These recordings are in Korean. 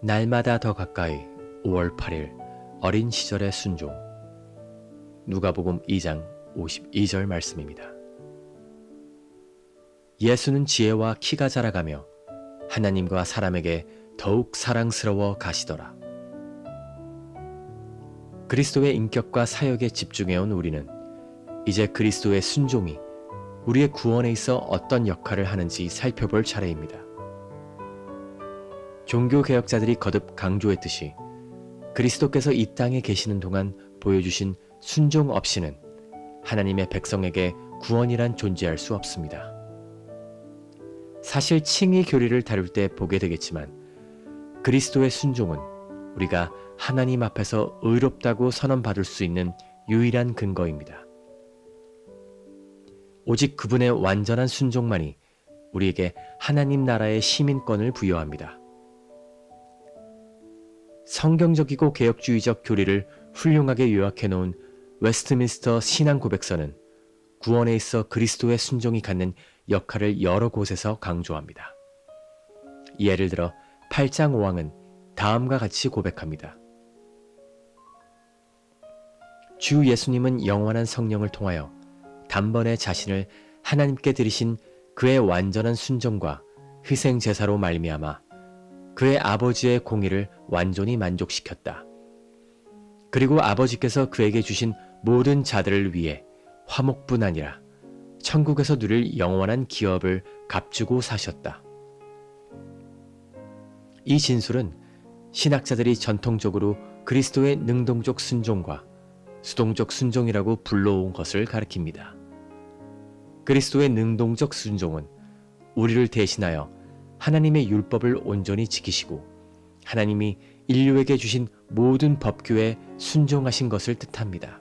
날마다 더 가까이 5월 8일 어린 시절의 순종. 누가복음 2장 52절 말씀입니다. 예수는 지혜와 키가 자라가며 하나님과 사람에게 더욱 사랑스러워 가시더라. 그리스도의 인격과 사역에 집중해온 우리는 이제 그리스도의 순종이 우리의 구원에 있어 어떤 역할을 하는지 살펴볼 차례입니다. 종교개혁자들이 거듭 강조했듯이 그리스도께서 이 땅에 계시는 동안 보여주신 순종 없이는 하나님의 백성에게 구원이란 존재할 수 없습니다. 사실 칭의 교리를 다룰 때 보게 되겠지만 그리스도의 순종은 우리가 하나님 앞에서 의롭다고 선언받을 수 있는 유일한 근거입니다. 오직 그분의 완전한 순종만이 우리에게 하나님 나라의 시민권을 부여합니다. 성경적이고 개혁주의적 교리를 훌륭하게 요약해 놓은 웨스트민스터 신앙 고백서는 구원에 있어 그리스도의 순종이 갖는 역할을 여러 곳에서 강조합니다. 예를 들어 8장 5항은 다음과 같이 고백합니다. 주 예수님은 영원한 성령을 통하여 단번에 자신을 하나님께 드리신 그의 완전한 순종과 희생 제사로 말미암아 그의 아버지의 공의를 완전히 만족시켰다. 그리고 아버지께서 그에게 주신 모든 자들을 위해 화목뿐 아니라 천국에서 누릴 영원한 기업을 값주고 사셨다. 이 진술은 신학자들이 전통적으로 그리스도의 능동적 순종과 수동적 순종이라고 불러온 것을 가리킵니다. 그리스도의 능동적 순종은 우리를 대신하여 하나님의 율법을 온전히 지키시고 하나님이 인류에게 주신 모든 법규에 순종하신 것을 뜻합니다.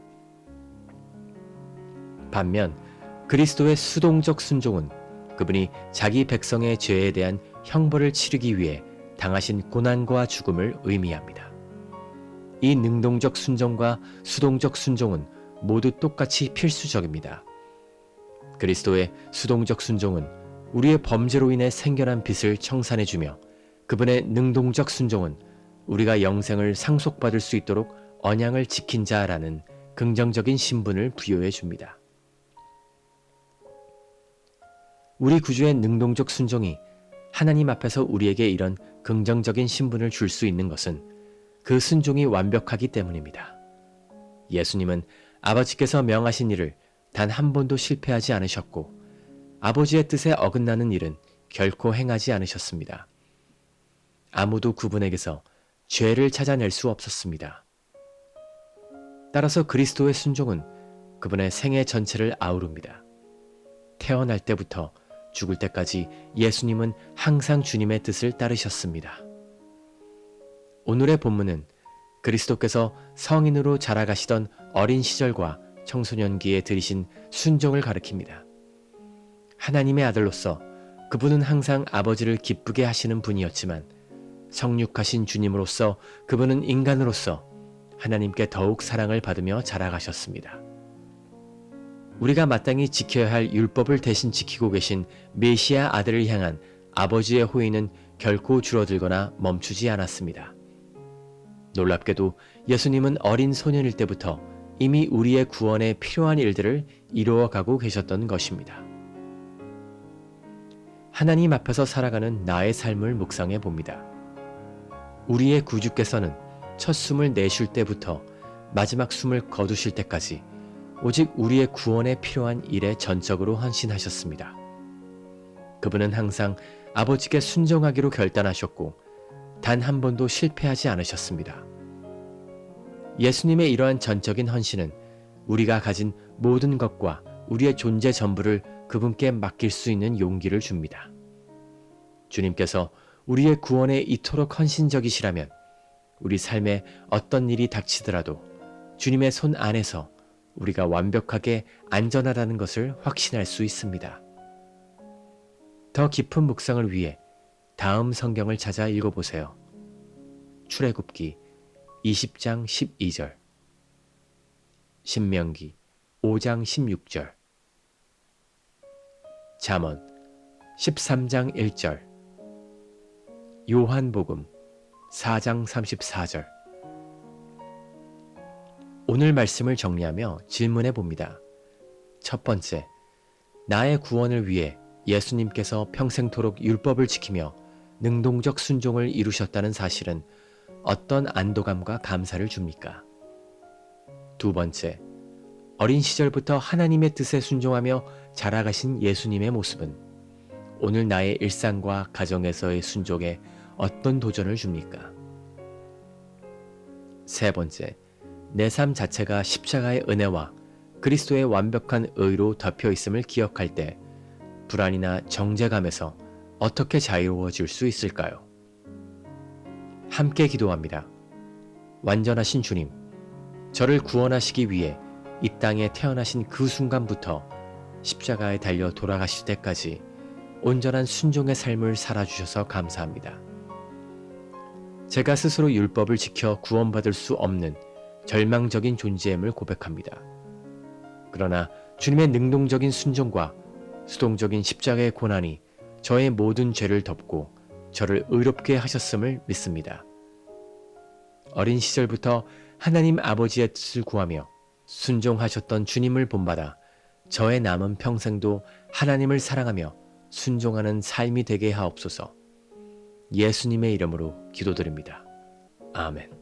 반면 그리스도의 수동적 순종은 그분이 자기 백성의 죄에 대한 형벌을 치르기 위해 당하신 고난과 죽음을 의미합니다. 이 능동적 순종과 수동적 순종은 모두 똑같이 필수적입니다. 그리스도의 수동적 순종은 우리의 범죄로 인해 생겨난 빚을 청산해주며 그분의 능동적 순종은 우리가 영생을 상속받을 수 있도록 언약을 지킨 자라는 긍정적인 신분을 부여해 줍니다. 우리 구주의 능동적 순종이 하나님 앞에서 우리에게 이런 긍정적인 신분을 줄 수 있는 것은 그 순종이 완벽하기 때문입니다. 예수님은 아버지께서 명하신 일을 단 한 번도 실패하지 않으셨고 아버지의 뜻에 어긋나는 일은 결코 행하지 않으셨습니다. 아무도 그분에게서 죄를 찾아낼 수 없었습니다. 따라서 그리스도의 순종은 그분의 생애 전체를 아우릅니다. 태어날 때부터 죽을 때까지 예수님은 항상 주님의 뜻을 따르셨습니다. 오늘의 본문은 그리스도께서 성인으로 자라가시던 어린 시절과 청소년기에 들이신 순종을 가리킵니다. 하나님의 아들로서 그분은 항상 아버지를 기쁘게 하시는 분이었지만 성육하신 주님으로서 그분은 인간으로서 하나님께 더욱 사랑을 받으며 자라가셨습니다. 우리가 마땅히 지켜야 할 율법을 대신 지키고 계신 메시아 아들을 향한 아버지의 호의는 결코 줄어들거나 멈추지 않았습니다. 놀랍게도 예수님은 어린 소년일 때부터 이미 우리의 구원에 필요한 일들을 이루어가고 계셨던 것입니다. 하나님 앞에서 살아가는 나의 삶을 묵상해 봅니다. 우리의 구주께서는 첫 숨을 내쉴 때부터 마지막 숨을 거두실 때까지 오직 우리의 구원에 필요한 일에 전적으로 헌신하셨습니다. 그분은 항상 아버지께 순종하기로 결단하셨고 단 한 번도 실패하지 않으셨습니다. 예수님의 이러한 전적인 헌신은 우리가 가진 모든 것과 우리의 존재 전부를 그분께 맡길 수 있는 용기를 줍니다. 주님께서 우리의 구원에 이토록 헌신적이시라면 우리 삶에 어떤 일이 닥치더라도 주님의 손 안에서 우리가 완벽하게 안전하다는 것을 확신할 수 있습니다. 더 깊은 묵상을 위해 다음 성경을 찾아 읽어보세요. 출애굽기 20장 12절, 신명기 5장 16절, 잠언 13장 1절, 요한복음 4장 34절. 오늘 말씀을 정리하며 질문해 봅니다. 첫 번째, 나의 구원을 위해 예수님께서 평생토록 율법을 지키며 능동적 순종을 이루셨다는 사실은 어떤 안도감과 감사를 줍니까? 두 번째, 어린 시절부터 하나님의 뜻에 순종하며 자라가신 예수님의 모습은 오늘 나의 일상과 가정에서의 순종에 어떤 도전을 줍니까? 세 번째, 내 삶 자체가 십자가의 은혜와 그리스도의 완벽한 의로 덮여 있음을 기억할 때 불안이나 정죄감에서 어떻게 자유로워질 수 있을까요? 함께 기도합니다. 완전하신 주님, 저를 구원하시기 위해 이 땅에 태어나신 그 순간부터 십자가에 달려 돌아가실 때까지 온전한 순종의 삶을 살아주셔서 감사합니다. 제가 스스로 율법을 지켜 구원받을 수 없는 절망적인 존재임을 고백합니다. 그러나 주님의 능동적인 순종과 수동적인 십자가의 고난이 저의 모든 죄를 덮고 저를 의롭게 하셨음을 믿습니다. 어린 시절부터 하나님 아버지의 뜻을 구하며 순종하셨던 주님을 본받아 저의 남은 평생도 하나님을 사랑하며 순종하는 삶이 되게 하옵소서. 예수님의 이름으로 기도드립니다. 아멘.